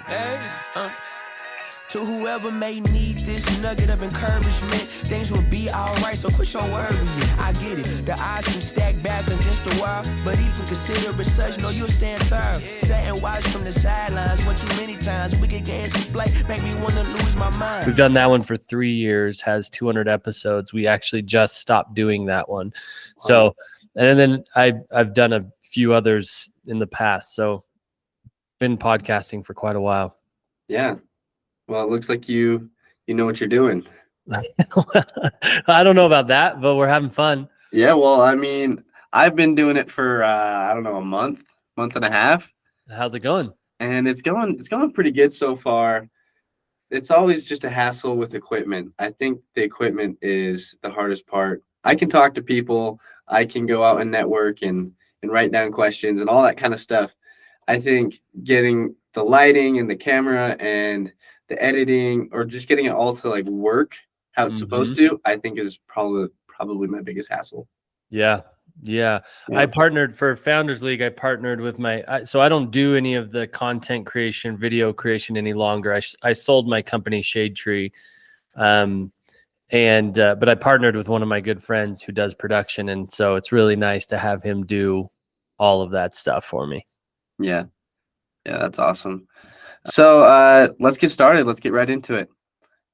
Hey, to whoever may need this nugget of encouragement, things will be alright, so quit your worrying. I get it, the odds seem stacked back against the wall, but even consider it such, know you'll stand tall. Sat and watch from the sidelines one too many times. Wicked games we play make me want to lose my mind. We've done that one for 3 years, has 200 episodes. We actually just stopped doing that one. So, and then I've done a few others in the past. So been podcasting for quite a while. Yeah. Well, it looks like you know what you're doing. I don't know about that, but we're having fun. Yeah, well, I mean, I've been doing it for I don't know, a month and a half. How's it going? And it's going pretty good so far. It's always just a hassle with equipment. I think the equipment is the hardest part. I can talk to people, I can go out and network and write down questions and all that kind of stuff. I think getting the lighting and the camera and the editing, or just getting it all to like work how it's supposed to, I think is probably my biggest hassle. Yeah. I partnered for Founders League. I partnered with so I don't do any of the content creation, video creation any longer. I sold my company Shade Tree. But I partnered with one of my good friends who does production. And so it's really nice to have him do all of that stuff for me. Yeah, that's awesome. So let's get started. Let's get right into it.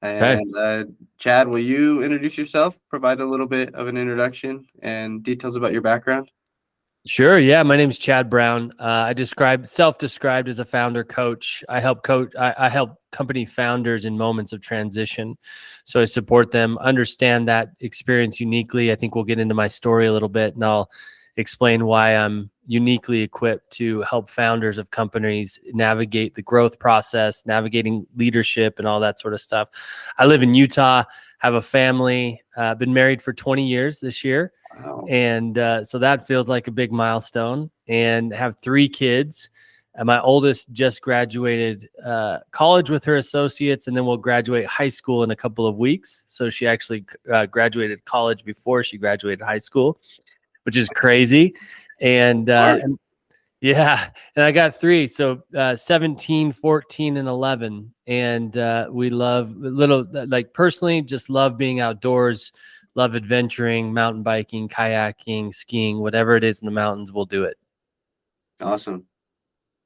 And Chad, will you introduce yourself, provide a little bit of an introduction and details about your background? Sure. Yeah. My name is Chad Brown. I self-described as a founder coach. I help company founders in moments of transition. So I support them, understand that experience uniquely. I think we'll get into my story a little bit, and I'll explain why I'm uniquely equipped to help founders of companies navigate the growth process, navigating leadership and all that sort of stuff. I live in Utah, have a family, been married for 20 years this year. Wow. And so that feels like a big milestone, and have 3 kids. My oldest just graduated college with her associates, and then will graduate high school in a couple of weeks. So she actually graduated college before she graduated high school, which is crazy. And yeah, and I got 3, so 17, 14, and 11. And we love personally, just love being outdoors, love adventuring, mountain biking, kayaking, skiing, whatever it is in the mountains, we'll do it. Awesome.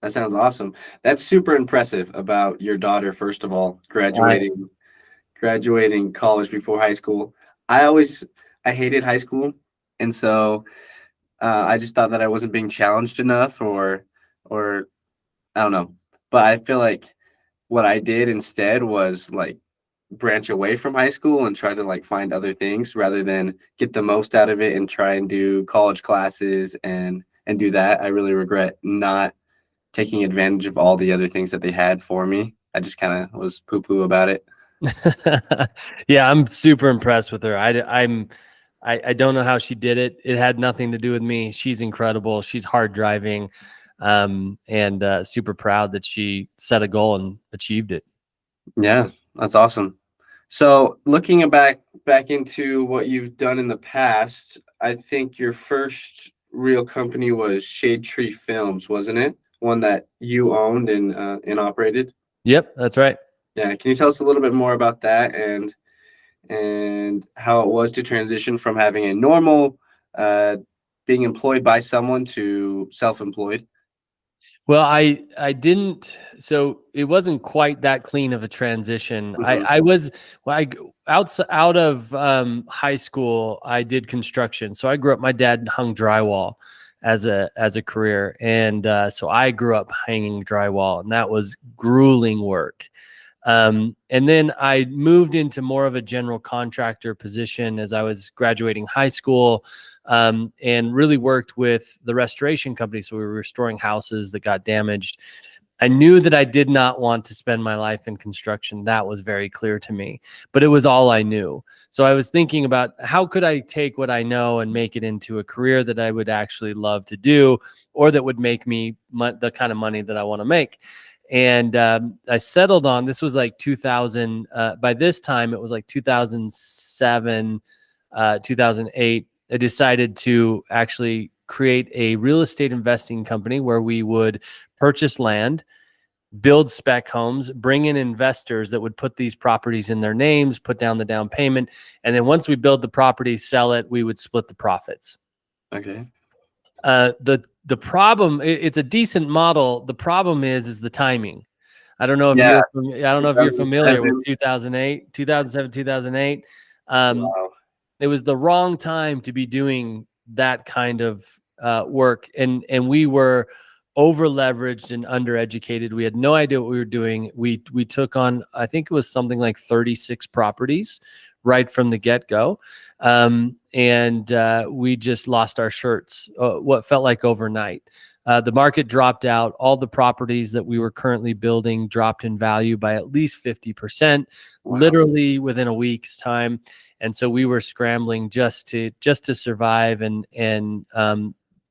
That sounds awesome. That's super impressive about your daughter, first of all, graduating college before high school. I hated high school. And so I just thought that I wasn't being challenged enough or I don't know. But I feel like what I did instead was like branch away from high school and try to like find other things rather than get the most out of it and try and do college classes and do that. I really regret not taking advantage of all the other things that they had for me. I just kind of was poo-poo about it. Yeah, I'm super impressed with her. I don't know how she did it. It had nothing to do with me. She's incredible. She's hard driving, and super proud that she set a goal and achieved it. Yeah, that's awesome. So looking back into what you've done in the past, I think your first real company was Shade Tree Films, wasn't it? One that you owned and operated? Yep, that's right. Yeah. Can you tell us a little bit more about that and how it was to transition from having a normal being employed by someone to self-employed? Well, I didn't, so it wasn't quite that clean of a transition. Out of high school, I did construction. So I grew up, my dad hung drywall as a career. And so I grew up hanging drywall, and that was grueling work. And then I moved into more of a general contractor position as I was graduating high school, and really worked with the restoration company. So we were restoring houses that got damaged. I knew that I did not want to spend my life in construction. That was very clear to me, but it was all I knew. So I was thinking about how could I take what I know and make it into a career that I would actually love to do, or that would make me the kind of money that I want to make. And I settled on, this was like 2000. By this time, it was like 2007, 2008. I decided to actually create a real estate investing company where we would purchase land, build spec homes, bring in investors that would put these properties in their names, put down the down payment. And then once we build the property, sell it, we would split the profits. Okay. The problem, it's a decent model. The problem is the timing. I don't know if Yeah. you're familiar with 2007. 2007, 2008. Wow. It was the wrong time to be doing that kind of work. And we were over leveraged and undereducated. We had no idea what we were doing. We took on, I think it was something like 36 properties right from the get-go. And we just lost our shirts, what felt like overnight. The market dropped out. All the properties that we were currently building dropped in value by at least 50%, Wow. literally within a week's time. And so we were scrambling just to survive and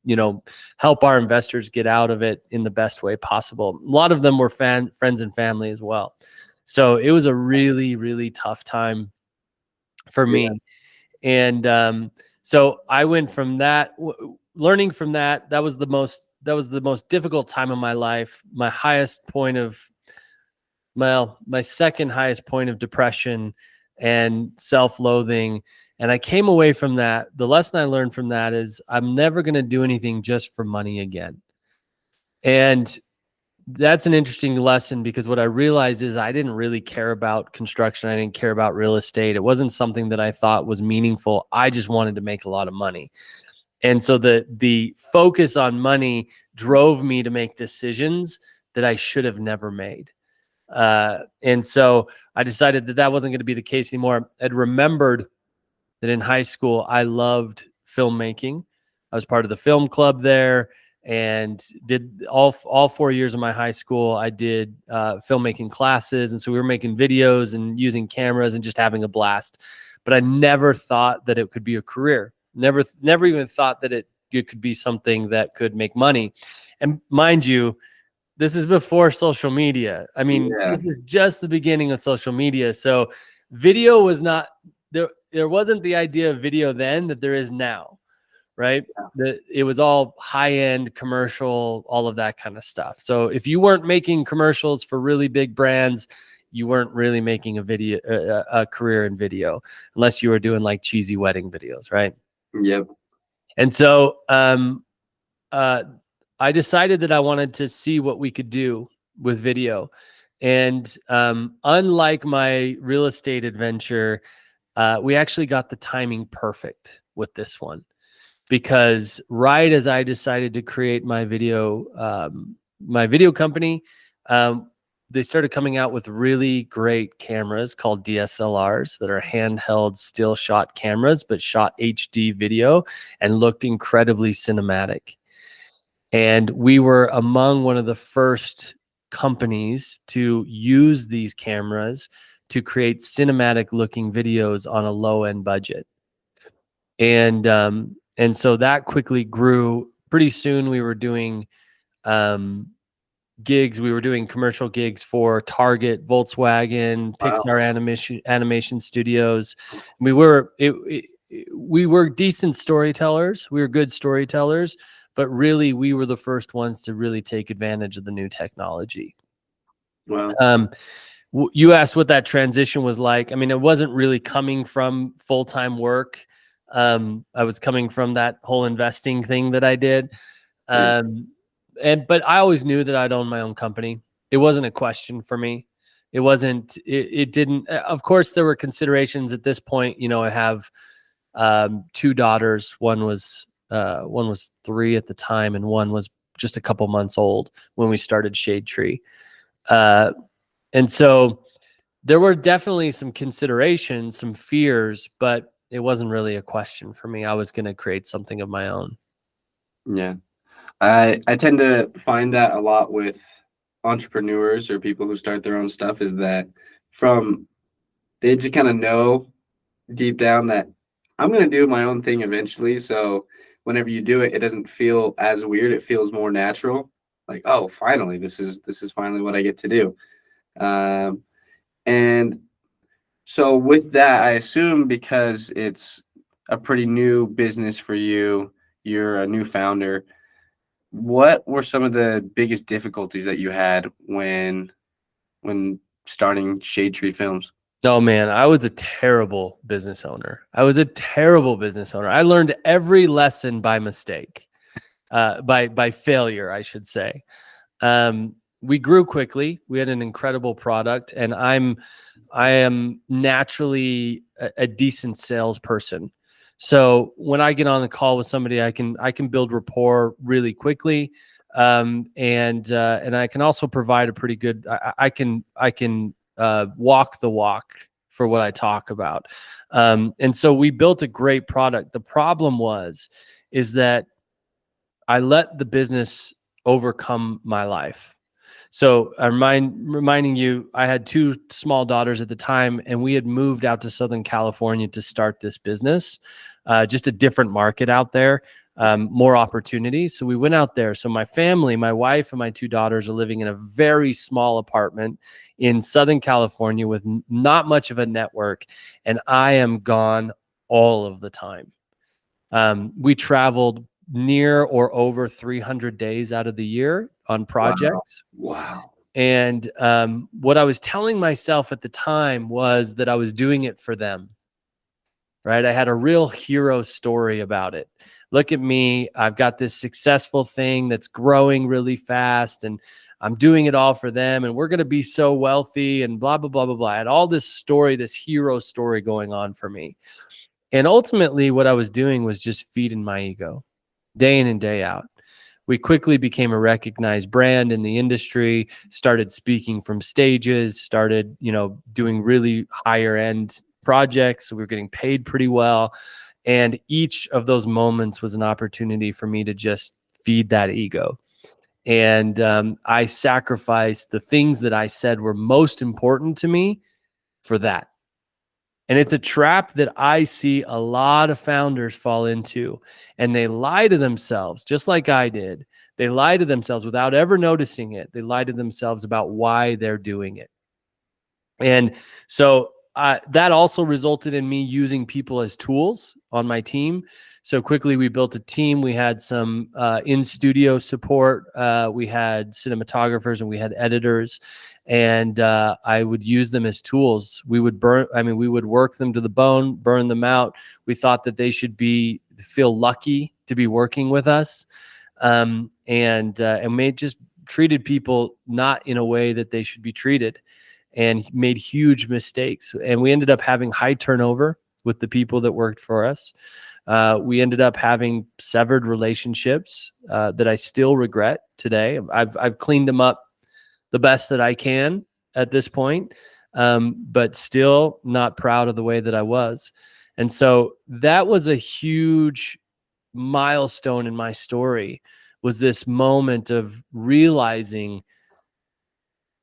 you know, help our investors get out of it in the best way possible. A lot of them were friends and family as well. So it was a really, really tough time for me. And so I went from that, learning from that. That was the most difficult time of my life. My highest point of, my second highest point of depression and self-loathing. And I came away from that. The lesson I learned from that is I'm never going to do anything just for money again. And that's an interesting lesson, because what I realized is I didn't really care about construction. I didn't care about real estate. It wasn't something that I thought was meaningful. I just wanted to make a lot of money. And so the focus on money drove me to make decisions that I should have never made. And so I decided that wasn't going to be the case anymore. I'd remembered that in high school, I loved filmmaking. I was part of the film club there, and did all 4 years of my high school. I did filmmaking classes. And so we were making videos and using cameras and just having a blast. But I never thought that it could be a career. Never even thought that it could be something that could make money. And mind you, this is before social media. I mean, This is just the beginning of social media. So video was not there. There wasn't the idea of video then that there is now, right? It was all high-end commercial, all of that kind of stuff. So if you weren't making commercials for really big brands, you weren't really making a career in video, unless you were doing like cheesy wedding videos, right? Yep. And so I decided that I wanted to see what we could do with video. And unlike my real estate adventure, we actually got the timing perfect with this one, because right as I decided to create my video company, they started coming out with really great cameras called DSLRs that are handheld still shot cameras, but shot HD video and looked incredibly cinematic. And we were among one of the first companies to use these cameras to create cinematic looking videos on a low end budget. And so that quickly grew. Pretty soon we were doing gigs. We were doing commercial gigs for Target, Volkswagen, Pixar animation studios. We were decent storytellers. We were good storytellers, but really we were the first ones to really take advantage of the new technology. Wow. You asked what that transition was like. I mean, it wasn't really coming from full-time work. I was coming from that whole investing thing that I did. But I always knew that I'd own my own company. It wasn't a question for me. It didn't, of course there were considerations at this point. You know, I have 2 daughters. One was 3 at the time, and one was just a couple months old when we started Shade Tree. And so there were definitely some considerations, some fears, but it wasn't really a question for me. I was going to create something of my own. Yeah. I tend to find that a lot with entrepreneurs or people who start their own stuff, is that they just kind of know deep down that I'm going to do my own thing eventually. So whenever you do it, it doesn't feel as weird. It feels more natural. Like, oh, finally, this is finally what I get to do. And so with that, I assume because it's a pretty new business for you, you're a new founder. What were some of the biggest difficulties that you had when starting Shade Tree Films? Oh man, I was a terrible business owner. I learned every lesson by mistake, by failure, I should say. We grew quickly. We had an incredible product, and I am naturally a decent salesperson. So when I get on the call with somebody, I can build rapport really quickly, and I can also provide a pretty good. I can walk the walk for what I talk about, and so we built a great product. The problem is that I let the business overcome my life. So I'm reminding you, I had two small daughters at the time, and we had moved out to Southern California to start this business, just a different market out there, more opportunities. So we went out there. So my family, my wife and my two daughters are living in a very small apartment in Southern California with not much of a network, and I am gone all of the time. We traveled near or over 300 days out of the year on projects. Wow. And what I was telling myself at the time was that I was doing it for them, right? I had a real hero story about it. Look at me. I've got this successful thing that's growing really fast, and I'm doing it all for them, and we're going to be so wealthy and blah, blah, blah, blah, blah. I had all this story, this hero story going on for me. And ultimately, what I was doing was just feeding my ego day in and day out. We quickly became a recognized brand in the industry, started speaking from stages, started, doing really higher end projects. So we were getting paid pretty well. And each of those moments was an opportunity for me to just feed that ego. And I sacrificed the things that I said were most important to me for that. And it's a trap that I see a lot of founders fall into, and they lie to themselves, just like I did. They lie to themselves without ever noticing it. They lie to themselves about why they're doing it. And so that also resulted in me using people as tools on my team. So quickly we built a team. We had some in-studio support. We had cinematographers and we had editors. And I would use them as tools. We would work them to the bone, burn them out. We thought that they should feel lucky to be working with us. And we just treated people not in a way that they should be treated, and made huge mistakes. And we ended up having high turnover with the people that worked for us. We ended up having severed relationships that I still regret today. I've cleaned them up the best that I can at this point, but still not proud of the way that I was. And so that was a huge milestone in my story, was this moment of realizing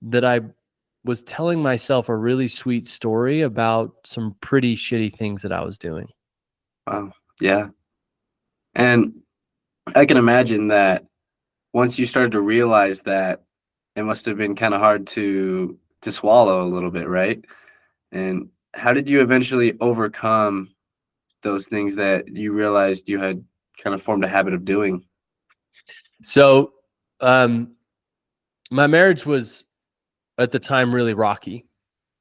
that I was telling myself a really sweet story about some pretty shitty things that I was doing. Wow. Yeah. And I can imagine that once you started to realize that, it must have been kind of hard to swallow a little bit, right? And how did you eventually overcome those things that you realized you had kind of formed a habit of doing? So my marriage was at the time really rocky.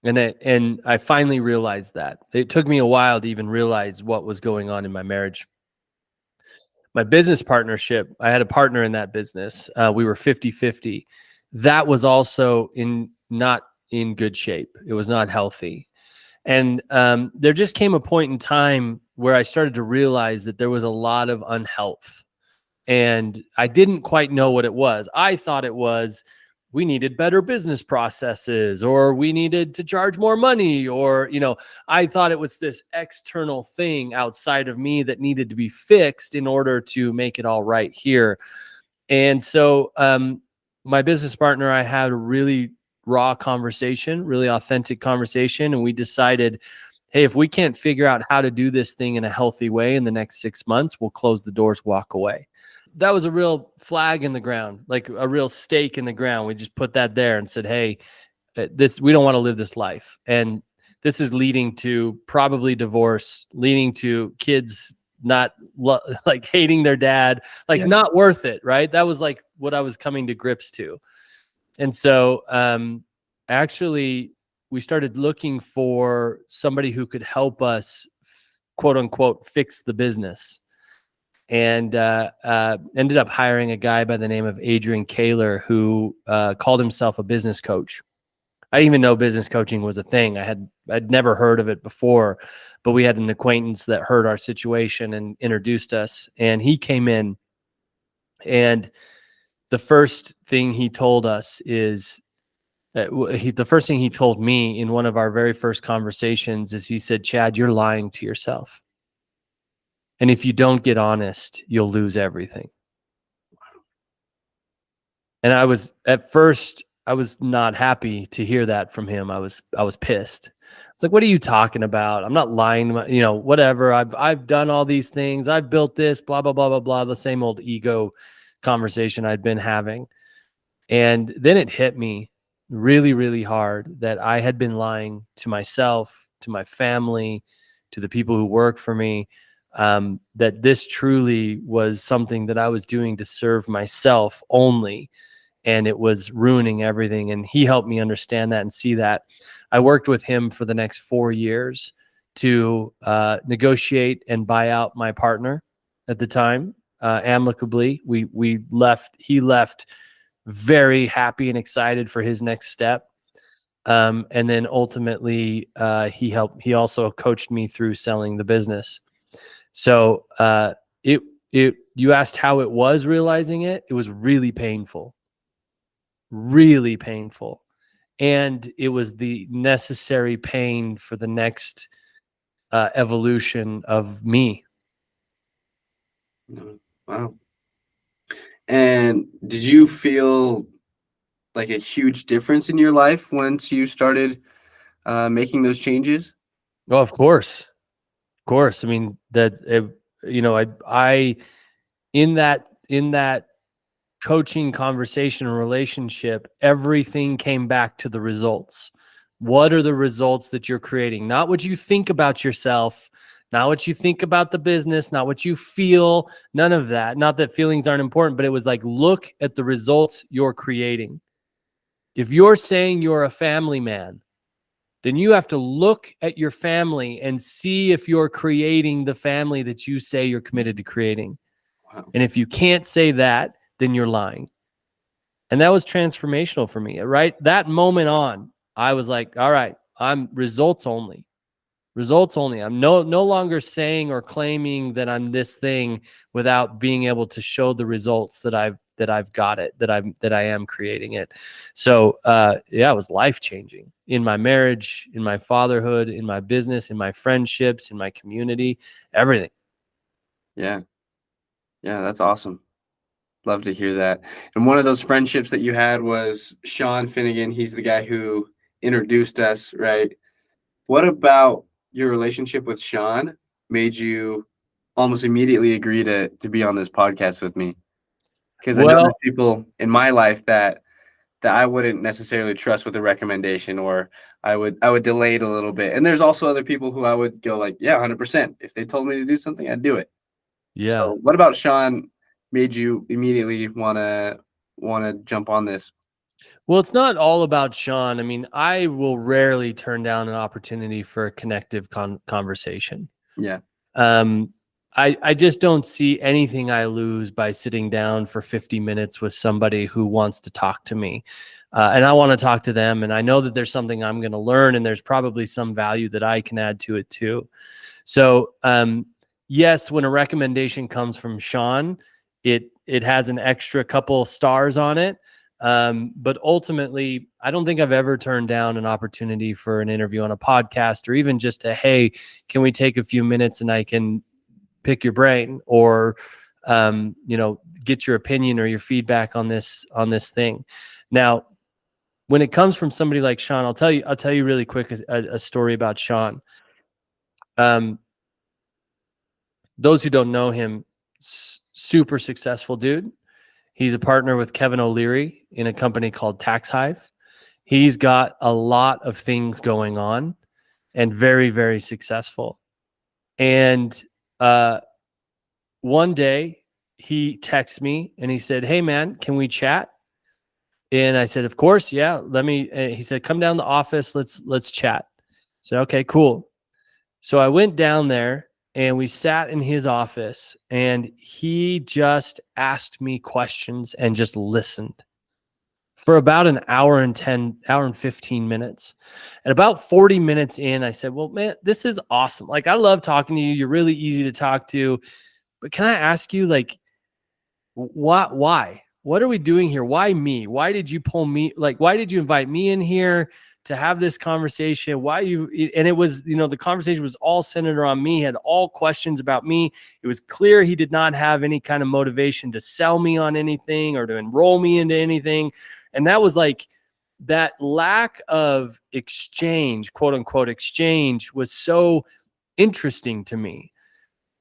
And I finally realized that. It took me a while to even realize what was going on in my marriage. My business partnership, I had a partner in that business. We were 50-50. That was also not in good shape. It was not healthy. And there just came a point in time where I started to realize that there was a lot of unhealth. And I didn't quite know what it was. I thought it was, we needed better business processes, or we needed to charge more money, or, I thought it was this external thing outside of me that needed to be fixed in order to make it all right here. And so my business partner, I had a really raw conversation, really authentic conversation. And we decided, hey, if we can't figure out how to do this thing in a healthy way in the next 6 months, we'll close the doors, walk away. That was a real flag in the ground, like a real stake in the ground. We just put that there and said, hey, we don't want to live this life. And this is leading to probably divorce, leading to kids like hating their dad, like not worth it. Right. That was like what I was coming to grips to. And so, actually we started looking for somebody who could help us quote unquote fix the business, and ended up hiring a guy by the name of Adrian Kaler, who called himself a business coach. I didn't even know business coaching was a thing. I'd never heard of it before, but we had an acquaintance that heard our situation and introduced us. And he came in, and the first thing he told us is the first thing he told me in one of our very first conversations is he said, "Chad, you're lying to yourself. And if you don't get honest, you'll lose everything." And at first I was not happy to hear that from him. I was pissed. It's like, what are you talking about? I'm not lying, whatever. I've done all these things. I've built this, blah, blah, blah, blah, blah, the same old ego conversation I'd been having. And then it hit me really, really hard that I had been lying to myself, to my family, to the people who work for me, that this truly was something that I was doing to serve myself only. And it was ruining everything. And he helped me understand that and see that. I worked with him for the next 4 years to negotiate and buy out my partner at the time, amicably. We left. He left very happy and excited for his next step. And then ultimately, he also coached me through selling the business. So you asked how it was realizing it. It was really painful. Really painful. And it was the necessary pain for the next evolution of me. Wow. And did you feel like a huge difference in your life once you started making those changes? Oh, of course. Of course. I mean, I in that coaching conversation and relationship, everything came back to the results. What are the results that you're creating? Not what you think about yourself, not what you think about the business, not what you feel, none of that. Not that feelings aren't important, but it was like, look at the results you're creating. If you're saying you're a family man, then you have to look at your family and see if you're creating the family that you say you're committed to creating. Wow. And if you can't say that, then you're lying. And that was transformational for me, right? That moment on, I was like, all right, I'm results only. Results only. I'm no longer saying or claiming that I'm this thing without being able to show the results that I've got it, that I am creating it. So it was life-changing in my marriage, in my fatherhood, in my business, in my friendships, in my community, everything. Yeah, that's awesome. Love to hear that. And one of those friendships that you had was Sean Finnegan. He's the guy who introduced us, right? What about your relationship with Sean made you almost immediately agree to be on this podcast with me? Because I know there's people in my life that I wouldn't necessarily trust with a recommendation, or I would delay it a little bit. And there's also other people who I would go like, yeah, 100%. If they told me to do something, I'd do it. Yeah. So what about Sean made you immediately want to jump on this? Well, it's not all about Sean. I mean, I will rarely turn down an opportunity for a connective conversation. Yeah. I just don't see anything I lose by sitting down for 50 minutes with somebody who wants to talk to me. And I want to talk to them. And I know that there's something I'm going to learn, and there's probably some value that I can add to it too. So, yes, when a recommendation comes from Sean, it has an extra couple stars on it. But ultimately, I don't think I've ever turned down an opportunity for an interview on a podcast, or even just hey, can we take a few minutes and I can pick your brain, or get your opinion or your feedback on this thing. Now, when it comes from somebody like Sean, I'll tell you really quick a story about Sean. Those who don't know him, super successful dude. He's a partner with Kevin O'Leary in a company called Tax Hive. He's got a lot of things going on and very, very successful. And one day he texted me and he said, "Hey man, can we chat?" And I said, "Of course, yeah. Let me." He said, "Come down to the office. Let's chat." I said, "Okay, cool." So I went down there and we sat in his office and he just asked me questions and just listened for about an hour and 15 minutes. And about 40 minutes in, I said, "Well, man, this is awesome. Like, I love talking to you. You're really easy to talk to. But can I ask you, like, why? What are we doing here? Why me? Why did you pull me? Like, why did you invite me in here to have this conversation? Why you?" And it was, the conversation was all centered around me, had all questions about me. It was clear he did not have any kind of motivation to sell me on anything or to enroll me into anything. And that was like, that lack of exchange, quote unquote exchange, was so interesting to me.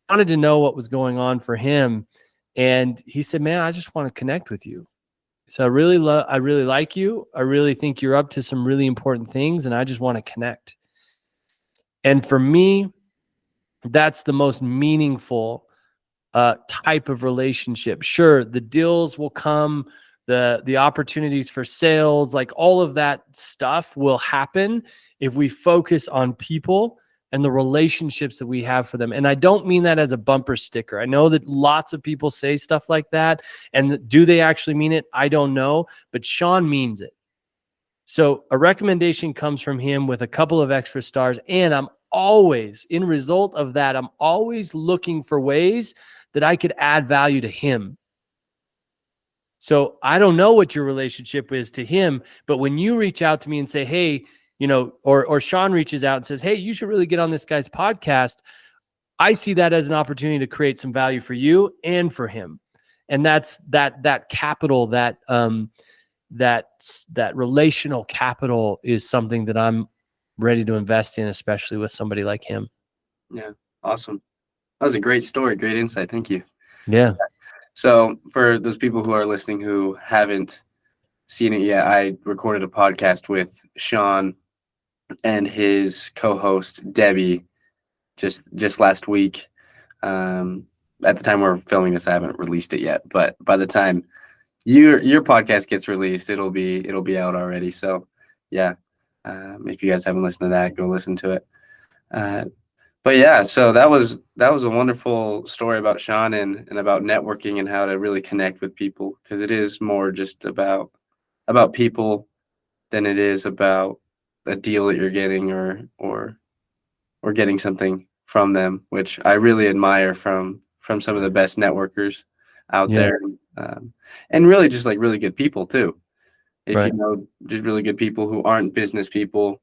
I wanted to know what was going on for him. And he said, "Man, I just want to connect with you. So I really like you. I really think you're up to some really important things, and I just want to connect." And for me, that's the most meaningful type of relationship. Sure, the deals will come, the opportunities for sales, like all of that stuff will happen if we focus on people and the relationships that we have for them. And I don't mean that as a bumper sticker. I know that lots of people say stuff like that, and do they actually mean it? I don't know, but Sean means it. So a recommendation comes from him with a couple of extra stars, and I'm always, in result of that, I'm always looking for ways that I could add value to him. So I don't know what your relationship is to him, but when you reach out to me and say, "Hey," or Sean reaches out and says, "Hey, you should really get on this guy's podcast," I see that as an opportunity to create some value for you and for him. And that's that capital, that relational capital is something that I'm ready to invest in, especially with somebody like him. Yeah. Awesome. That was a great story. Great insight. Thank you. Yeah. So for those people who are listening who haven't seen it yet, I recorded a podcast with Sean and his co-host Debbie just last week. At the time we're filming this, I haven't released it yet, but by the time your podcast gets released, it'll be out already. So yeah, if you guys haven't listened to that, go listen to it. But yeah, so that was a wonderful story about Sean and about networking and how to really connect with people, because it is more just about people than it is about a deal that you're getting or getting something from them, which I really admire from some of the best networkers out there, and really just like really good people too. If you know, just really good people who aren't business people,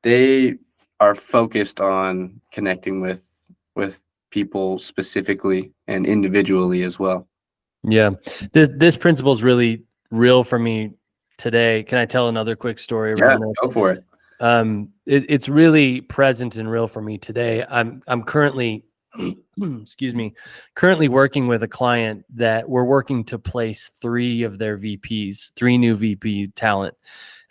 they are focused on connecting with people specifically and individually as well. Yeah. This principle is really real for me today. Can I tell another quick story around this? Go for it. It's really present and real for me today. I'm currently, excuse me, currently working with a client that we're working to place 3 of their VPs, 3 new VP talent.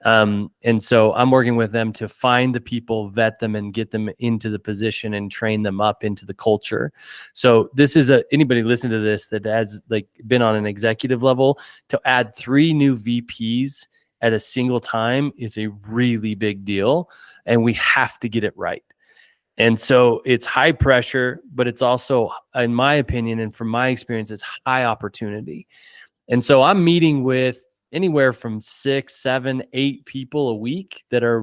And so I'm working with them to find the people, vet them, and get them into the position and train them up into the culture. So this is anybody listen to this that has like been on an executive level, to add 3 new VPs at a single time is a really big deal, and we have to get it right. And so it's high pressure, but it's also, in my opinion, and from my experience, it's high opportunity. And so I'm meeting with anywhere from 6, 7, 8 people a week that are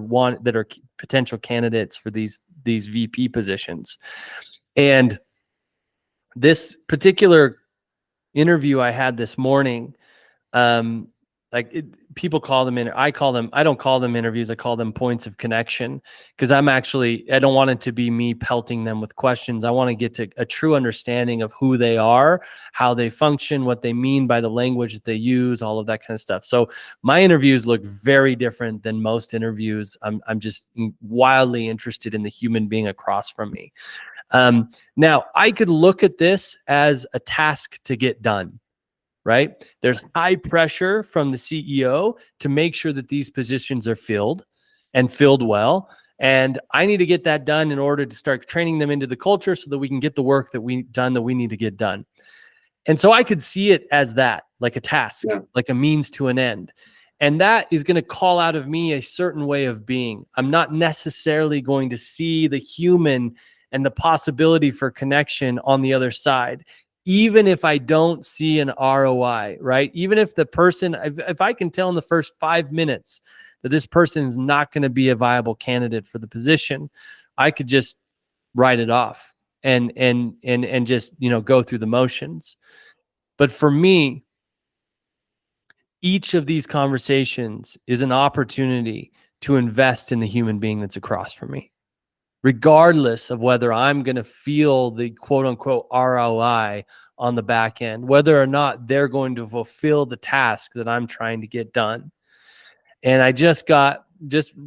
potential candidates for these VP positions. And this particular interview I had this morning, people call them I don't call them interviews. I call them points of connection, because I don't want it to be me pelting them with questions. I want to get to a true understanding of who they are, how they function, what they mean by the language that they use, all of that kind of stuff. So my interviews look very different than most interviews. I'm just wildly interested in the human being across from me. Now I could look at this as a task to get done. Right? There's high pressure from the CEO to make sure that these positions are filled and filled well. And I need to get that done in order to start training them into the culture so that we can get the work that we need to get done. And so I could see it as that, like a task, like a means to an end. And that is going to call out of me a certain way of being. I'm not necessarily going to see the human and the possibility for connection on the other side, even if I don't see an ROI, right? Even if the person, if I can tell in the first 5 minutes that this person is not going to be a viable candidate for the position, I could just write it off and just, you know, go through the motions. But for me, each of these conversations is an opportunity to invest in the human being that's across from me, regardless of whether I'm going to feel the quote unquote ROI on the back end, whether or not they're going to fulfill the task that I'm trying to get done. And I just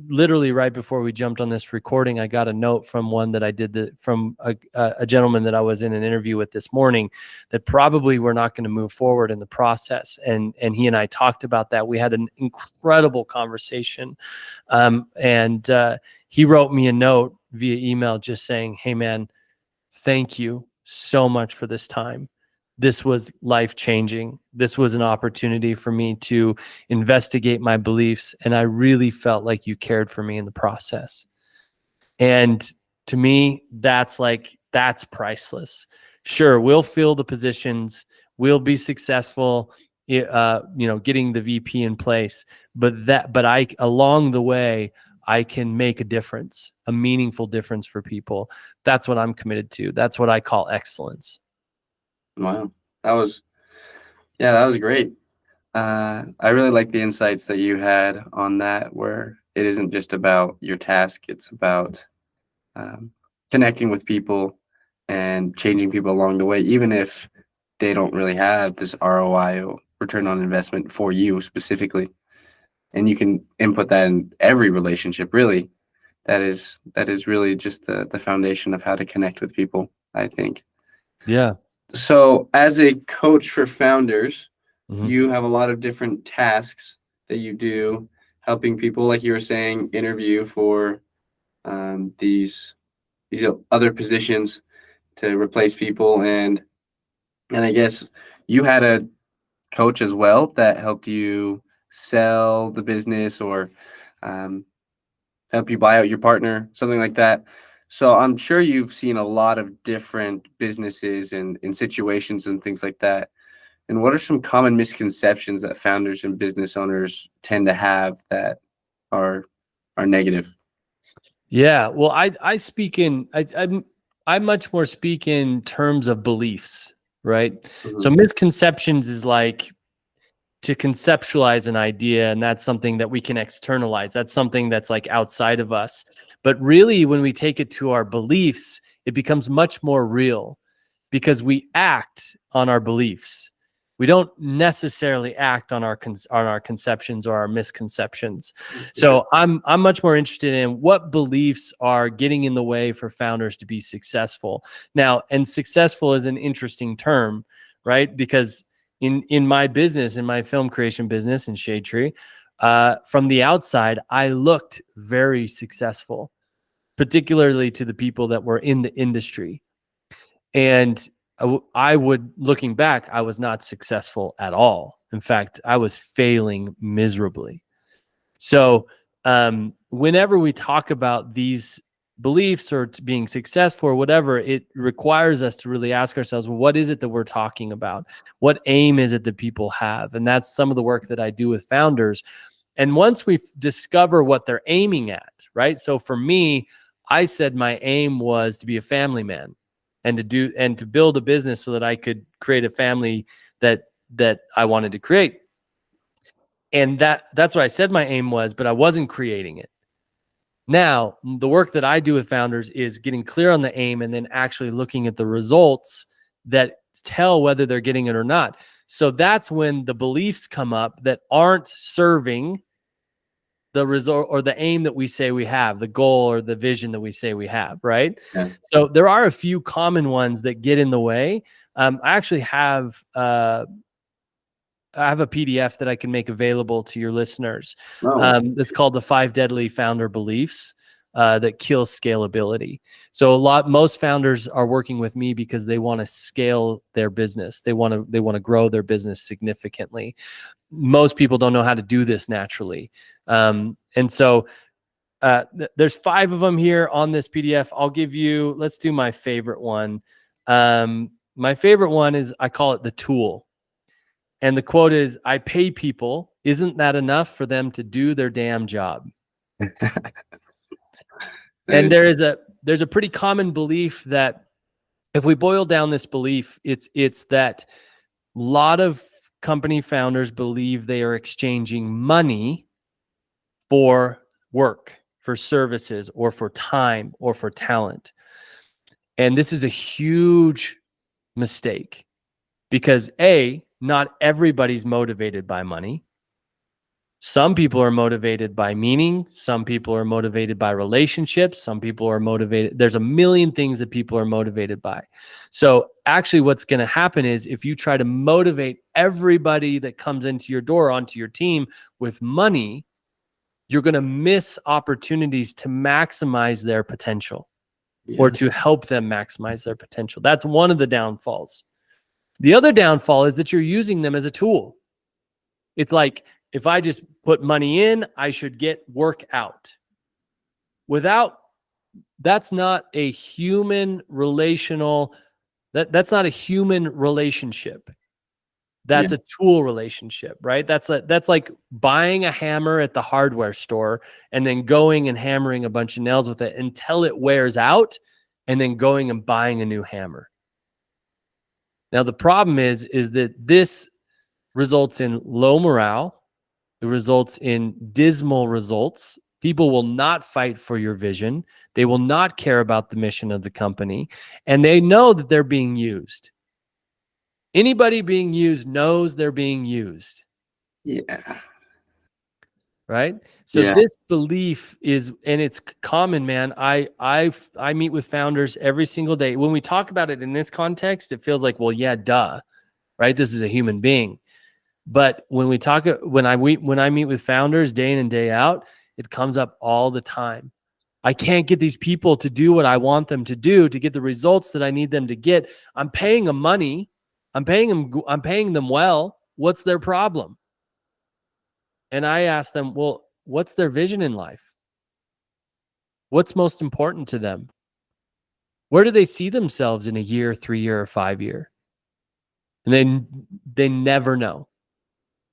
literally right before we jumped on this recording, I got a note from one that I did from a gentleman that I was in an interview with this morning that probably we're not going to move forward in the process. And he and I talked about that. We had an incredible conversation. And he wrote me a note via email just saying, "Hey man, thank you so much for this time. This was life-changing. This was an opportunity for me to investigate my beliefs, and I really felt like you cared for me in the process." And to me, that's priceless. Sure, we'll fill the positions, we'll be successful, you know, getting the VP in place, but along the way, I can make a difference, a meaningful difference for people. That's what I'm committed to. That's what I call excellence. Wow. That was great. I really like the insights that you had on that, where it isn't just about your task, it's about connecting with people and changing people along the way, even if they don't really have this ROI or return on investment for you specifically. And you can input that in every relationship, really. That is really just the foundation of how to connect with people, I think. Yeah. So as a coach for founders, Mhm. you have a lot of different tasks that you do, helping people, like you were saying, interview for these other positions to replace people. And I guess you had a coach as well that helped you sell the business or help you buy out your partner, something like that. So I'm sure you've seen a lot of different businesses and situations and things like that. And what are some common misconceptions that founders and business owners tend to have that are negative? Yeah, well, I speak in I much more speak in terms of beliefs, right? So Mhm. misconceptions is like to conceptualize an idea, and that's something that we can externalize. That's something that's like outside of us. But really, when we take it to our beliefs, it becomes much more real because we act on our beliefs. We don't necessarily act on our conceptions or our misconceptions. So I'm much more interested in what beliefs are getting in the way for founders to be successful. Now, and successful is an interesting term, right? Because in my business, in my film creation business in Shade Tree, from the outside, I looked very successful, particularly to the people that were in the industry. And I would, looking back, I was not successful at all. In fact, I was failing miserably. So whenever we talk about these beliefs or being successful or whatever, it requires us to really ask ourselves, well, what is it that we're talking about? What aim is it that people have? And that's some of the work that I do with founders. And once we discover what they're aiming at, right? So for me, I said my aim was to be a family man and to build a business so that I could create a family that I wanted to create. And that's what I said my aim was, but I wasn't creating it. Now, the work that I do with founders is getting clear on the aim and then actually looking at the results that tell whether they're getting it or not. So that's when the beliefs come up that aren't serving the result or the aim that we say we have, the goal or the vision that we say we have, right? Yeah. So there are a few common ones that get in the way. I actually have I have a PDF that I can make available to your listeners. Oh, That's called the 5 Deadly Founder Beliefs. that kills scalability. So most founders are working with me because they want to scale their business. They want to grow their business significantly. Most people don't know how to do this naturally. And so there's 5 of them here on this PDF. Let's do my favorite one. My favorite one is, I call it the tool. And the quote is, I pay people. Isn't that enough for them to do their damn job? And there's a pretty common belief that, if we boil down this belief, it's that a lot of company founders believe they are exchanging money for work, for services, or for time, or for talent. And this is a huge mistake, because not everybody's motivated by money. Some people are motivated by meaning. Some people are motivated by relationships. Some people are motivated. There's a million things that people are motivated by. So actually what's going to happen is, if you try to motivate everybody that comes into your door, onto your team, with money, you're going to miss opportunities to maximize their potential, or to help them maximize their potential. That's one of the downfalls. The other downfall is that you're using them as a tool. It's like, if I just put money in, I should get work out. That's not a human relational, that's not a human relationship. That's a tool relationship, right? That's like buying a hammer at the hardware store and then going and hammering a bunch of nails with it until it wears out, and then going and buying a new hammer. Now, the problem is that this results in low morale. It results in dismal results. People will not fight for your vision. They will not care about the mission of the company. And they know that they're being used. Anybody being used knows they're being used. Yeah. Right? So this belief is, and it's common, man. I meet with founders every single day. When we talk about it in this context, it feels like, well, yeah, duh. Right? This is a human being. But when I meet with founders day in and day out, it comes up all the time. I can't get these people to do what I want them to do to get the results that I need them to get. I'm paying them money. I'm paying them well. What's their problem? And I ask them, well, what's their vision in life? What's most important to them? Where do they see themselves in a year, 3 year, or 5 year? And they never know.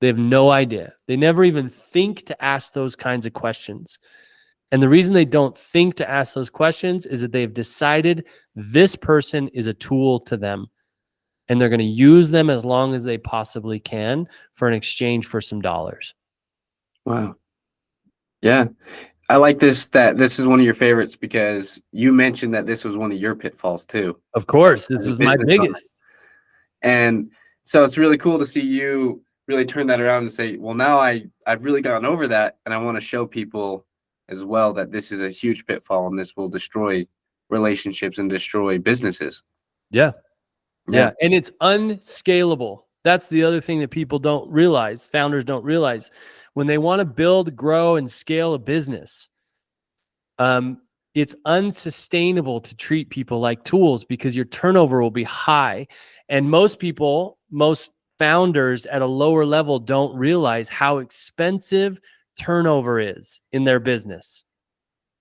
They have no idea. They never even think to ask those kinds of questions. And the reason they don't think to ask those questions is that they've decided this person is a tool to them, and they're going to use them as long as they possibly can for an exchange for some dollars. Wow. Yeah. I like that this is one of your favorites, because you mentioned that this was one of your pitfalls too. Of course, this was my biggest. And so it's really cool to see you really turn that around and say, well, now I've really gotten over that, and I want to show people as well that this is a huge pitfall, and this will destroy relationships and destroy businesses. Yeah. And it's unscalable. That's the other thing that people don't realize, founders don't realize. When they want to build, grow, and scale a business, it's unsustainable to treat people like tools, because your turnover will be high. And most founders at a lower level don't realize how expensive turnover is in their business.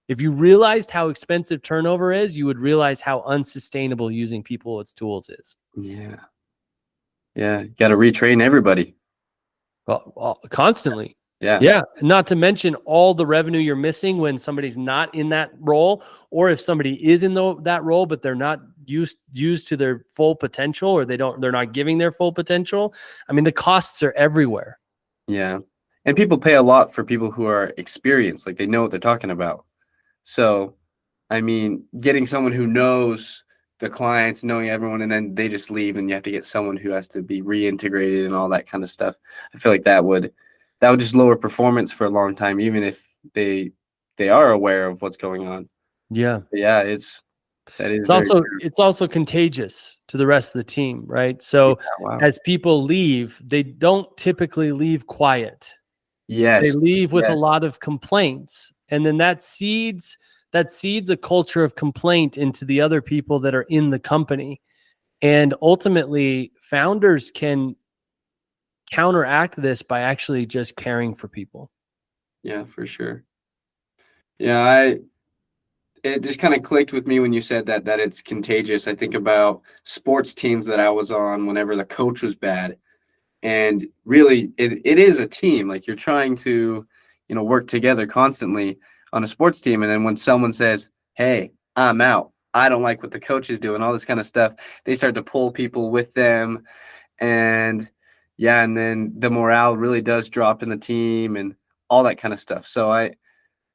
If you realized how expensive turnover is, you would realize how unsustainable using people as tools is. Yeah. Got to retrain everybody. Well, constantly. Yeah. Not to mention all the revenue you're missing when somebody's not in that role, or if somebody is in that role but they're not used to their full potential, or they're not giving their full potential. I mean, the costs are everywhere. Yeah. And people pay a lot for people who are experienced, like they know what they're talking about. So, I mean, getting someone who knows the clients, knowing everyone, and then they just leave, and you have to get someone who has to be reintegrated and all that kind of stuff. I feel like that would just lower performance for a long time, even if they are aware of what's going on. Yeah. But yeah, it's also contagious to the rest of the team, right? So as people leave, they don't typically leave quiet. Yes. They leave with a lot of complaints, and then that seeds that seeds a culture of complaint into the other people that are in the company. And ultimately, founders can counteract this by actually just caring for people. Yeah, for sure. Yeah, it just kind of clicked with me when you said that it's contagious. I think about sports teams that I was on whenever the coach was bad. And really it is a team. Like, you're trying to, work together constantly on a sports team. And then when someone says, "Hey, I'm out. I don't like what the coach is doing," all this kind of stuff, they start to pull people with them. And yeah, and then the morale really does drop in the team and all that kind of stuff. So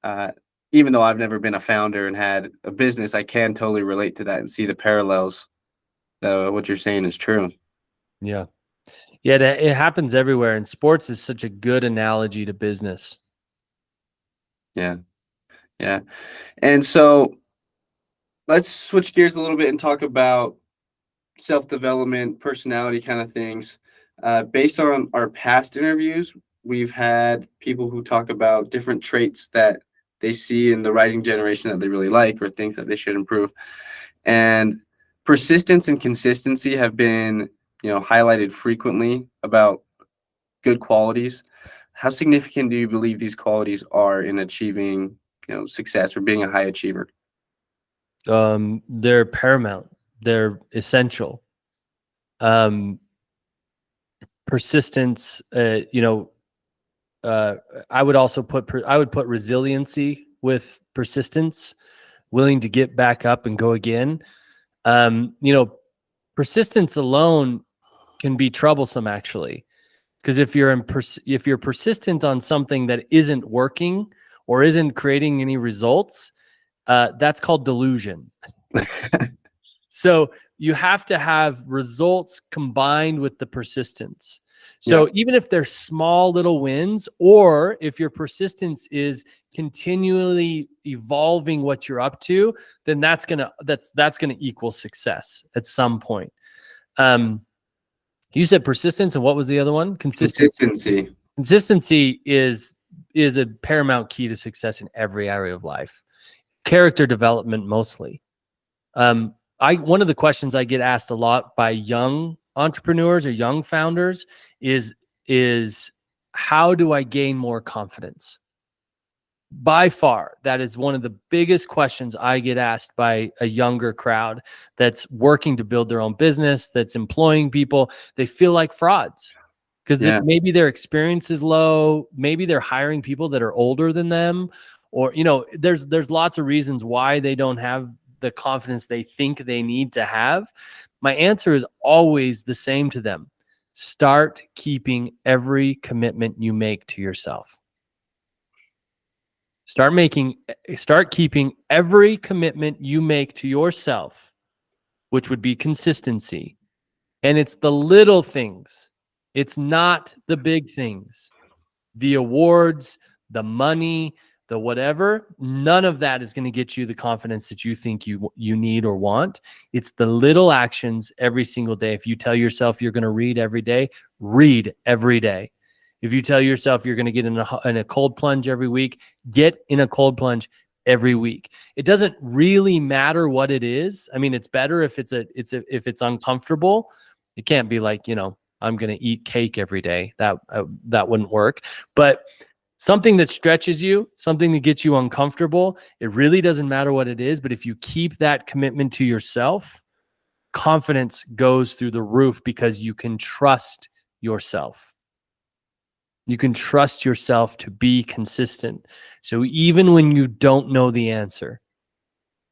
uh, even though I've never been a founder and had a business, I can totally relate to that and see the parallels. What you're saying is true. Yeah. Yeah, it happens everywhere. And sports is such a good analogy to business. Yeah. Yeah. And so let's switch gears a little bit and talk about self-development, personality kind of things. Based on our past interviews, we've had people who talk about different traits that they see in the rising generation that they really like, or things that they should improve. And persistence and consistency have been, highlighted frequently about good qualities. How significant do you believe these qualities are in achieving, success or being a high achiever? They're paramount. They're essential. Persistence, I would also put resiliency with persistence, willing to get back up and go again. Persistence alone can be troublesome, actually, because if you're persistent on something that isn't working or isn't creating any results, that's called delusion. So you have to have results combined with the persistence. So even if they're small little wins, or if your persistence is continually evolving what you're up to, then that's gonna equal success at some point. You said persistence, and what was the other one? Consistency. Consistency is a paramount key to success in every area of life. Character development mostly. One of the questions I get asked a lot by young entrepreneurs or young founders is how do I gain more confidence? By far, that is one of the biggest questions I get asked by a younger crowd that's working to build their own business, that's employing people. They feel like frauds because maybe their experience is low. Maybe they're hiring people that are older than them, or there's lots of reasons why they don't have the confidence they think they need to have. My answer is always the same to them. Start keeping every commitment you make to yourself. Start keeping every commitment you make to yourself, which would be consistency. And it's the little things. It's not the big things. The awards, the money, the whatever, none of that is going to get you the confidence that you think you need or want. It's the little actions every single day. If you tell yourself you're going to read every day, read every day. If you tell yourself you're going to get in a cold plunge every week, get in a cold plunge every week. It doesn't really matter what it is. I mean, it's better if if it's uncomfortable. It can't be like, I'm going to eat cake every day. That wouldn't work. But something that stretches you, something that gets you uncomfortable, it really doesn't matter what it is. But if you keep that commitment to yourself, confidence goes through the roof because you can trust yourself. You can trust yourself to be consistent. So even when you don't know the answer,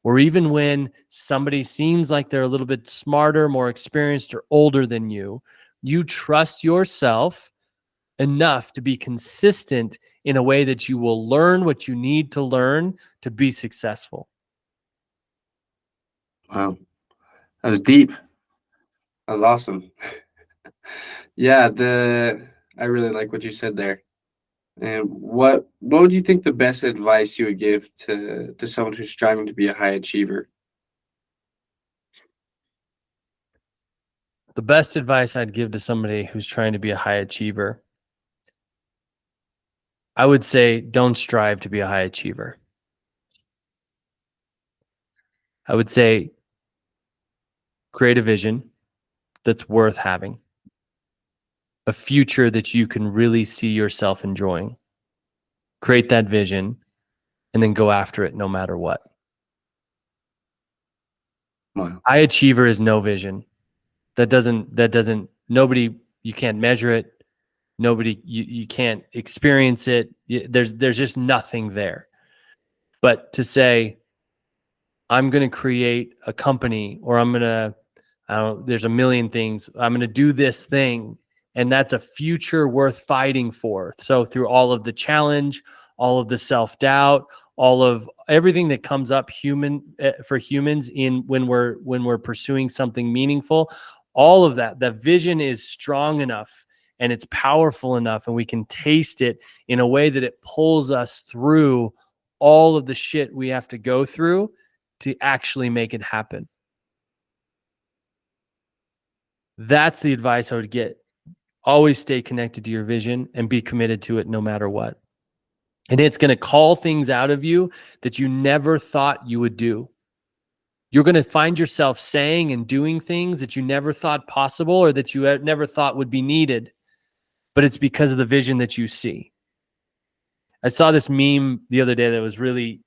or even when somebody seems like they're a little bit smarter, more experienced, or older than you, you trust yourself enough to be consistent in a way that you will learn what you need to learn to be successful. Wow. That was deep. That was awesome. Yeah, I really like what you said there. And what would you think the best advice you would give to someone who's striving to be a high achiever? The best advice I'd give to somebody who's trying to be a high achiever, I would say don't strive to be a high achiever. I would say create a vision that's worth having, a future that you can really see yourself enjoying. Create that vision and then go after it no matter what. Wow. High achiever is no vision. Nobody, you can't measure it. Nobody, you can't experience it. There's just nothing there. But to say, I'm going to create a company, or there's a million things. I'm going to do this thing. And that's a future worth fighting for. So through all of the challenge, all of the self-doubt, all of everything that comes up for humans when we're pursuing something meaningful, all of that, the vision is strong enough and it's powerful enough, and we can taste it in a way that it pulls us through all of the shit we have to go through to actually make it happen. That's the advice I would get. Always stay connected to your vision and be committed to it no matter what. And it's going to call things out of you that you never thought you would do. You're going to find yourself saying and doing things that you never thought possible or that you never thought would be needed. But it's because of the vision that you see. I saw this meme the other day that was really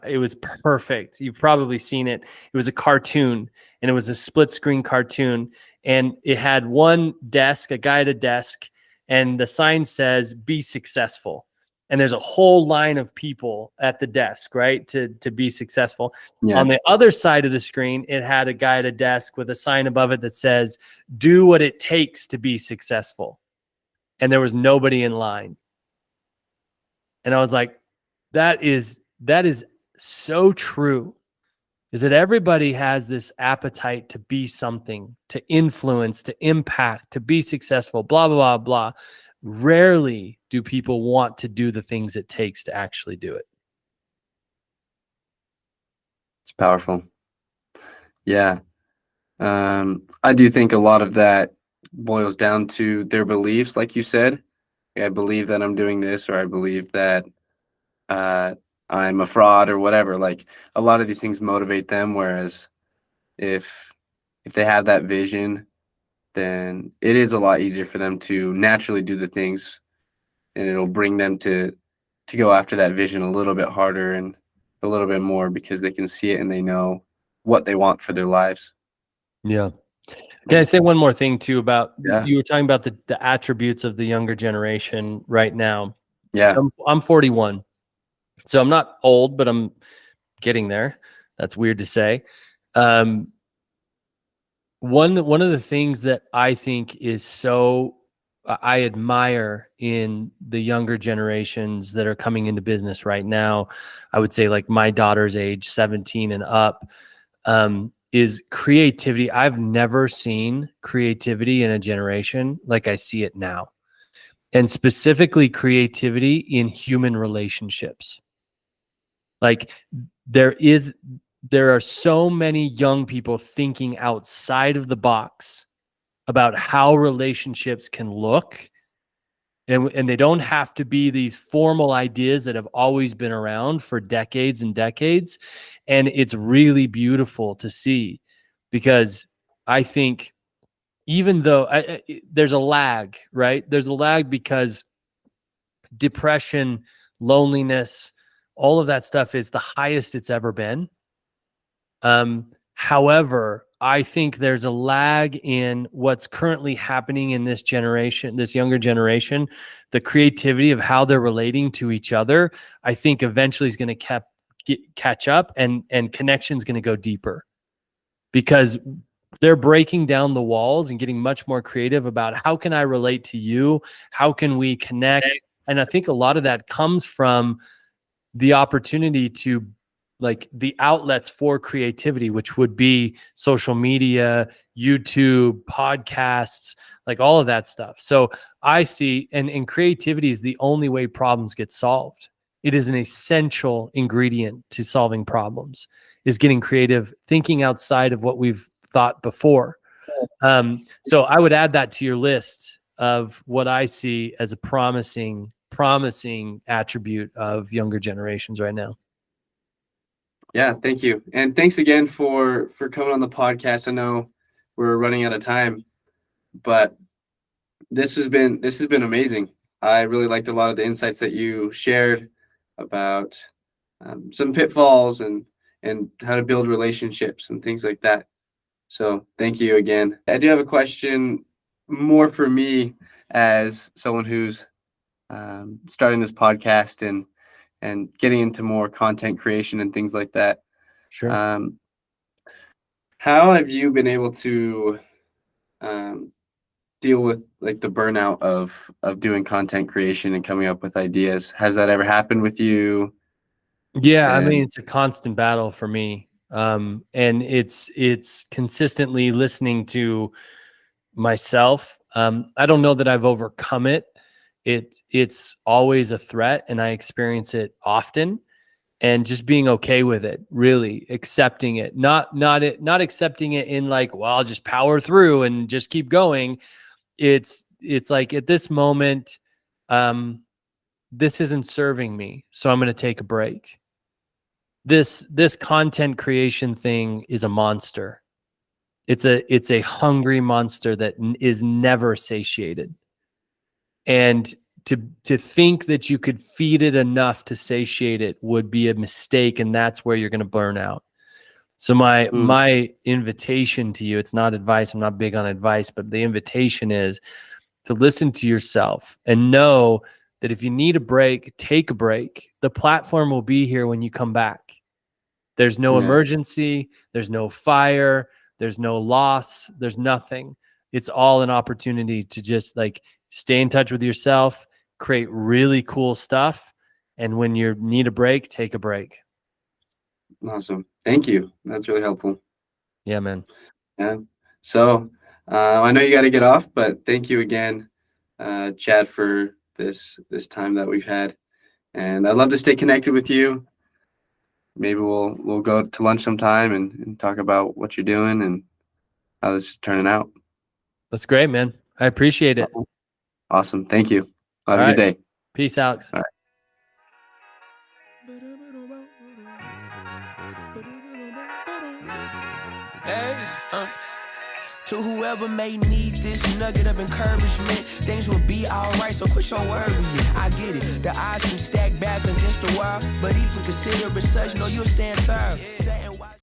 it was perfect. You've probably seen it. It was a cartoon, and it was a split screen cartoon, and it had one desk, a guy at a desk, and the sign says, "Be successful." And there's a whole line of people at the desk, right? To be successful. Yeah. On the other side of the screen, it had a guy at a desk with a sign above it that says, "Do what it takes to be successful." And there was nobody in line. And I was like, that is so true, is that everybody has this appetite to be something, to influence, to impact, to be successful, blah, blah, blah, blah. Rarely do people want to do the things it takes to actually do it. It's powerful. Yeah. I do think a lot of that boils down to their beliefs, like you said. I believe that I'm doing this, or I believe that I'm a fraud, or whatever. Like, a lot of these things motivate them, whereas if they have that vision, then it is a lot easier for them to naturally do the things, and it'll bring them to go after that vision a little bit harder and a little bit more, because they can see it and they know what they want for their lives. Yeah. Can I say one more thing too about, Yeah. you were talking about the attributes of the younger generation right now. Yeah. So I'm 41. So I'm not old, but I'm getting there. That's weird to say. One of the things that I think is so I admire in the younger generations that are coming into business right now, I would say like my daughter's age, 17 and up, is creativity. I've never seen creativity in a generation like I see it now, and specifically creativity in human relationships. Like there are so many young people thinking outside of the box about how relationships can look. And they don't have to be these formal ideas that have always been around for decades and decades. And it's really beautiful to see, because I think even though there's a lag, right? There's a lag because depression, loneliness, all of that stuff is the highest it's ever been. However, I think there's a lag in what's currently happening in this generation, this younger generation, the creativity of how they're relating to each other. I think eventually is going to catch up, and connection is going to go deeper, because they're breaking down the walls and getting much more creative about how can I relate to you? How can we connect? And I think a lot of that comes from the opportunity to, like, the outlets for creativity, which would be social media, YouTube, podcasts, like all of that stuff. So I see, and creativity is the only way problems get solved. It is an essential ingredient to solving problems, is getting creative, thinking outside of what we've thought before. So I would add that to your list of what I see as a promising attribute of younger generations right now. Yeah, thank you. And thanks again for coming on the podcast. I know we're running out of time, but this has been amazing. I really liked a lot of the insights that you shared about some pitfalls and how to build relationships and things like that. So thank you again. I do have a question more for me as someone who's starting this podcast and getting into more content creation and things like that. Sure. How have you been able to um, deal with like the burnout of doing content creation and coming up with ideas? Has that ever happened with you? Yeah, I mean, And it's a constant battle for me. And it's consistently listening to myself. I don't know that I've overcome it. It's always a threat, and I experience it often. And just being okay with it, really accepting it, not accepting it in like, well, I'll just power through and just keep going. It's like at this moment, this isn't serving me, so I'm going to take a break. This content creation thing is a monster. It's a hungry monster that is never satiated. And to think that you could feed it enough to satiate it would be a mistake, and that's where you're going to burn out. So my invitation to you, it's not advice, I'm not big on advice, but the invitation is to listen to yourself and know that if you need a break, take a break. The platform will be here when you come back. There's no yeah, emergency, there's no fire, there's no loss, there's nothing. It's all an opportunity to just like stay in touch with yourself, create really cool stuff, and when you need a break, take a break. awesome. Thank you. That's really helpful. Yeah, man. Yeah. So I know you got to get off, but thank you again, Chad, for this time that we've had. And I'd love to stay connected with you. Maybe we'll go to lunch sometime and talk about what you're doing and how this is turning out. That's great, man. I appreciate it. Awesome. Thank you. Have All a good right. day. Peace, Alex. All right. Hey, to whoever may need this nugget of encouragement, things will be alright, so quit your worrying. I get it, the odds seem stacked back against the wall, but even consider it such, no, you'll stand tall.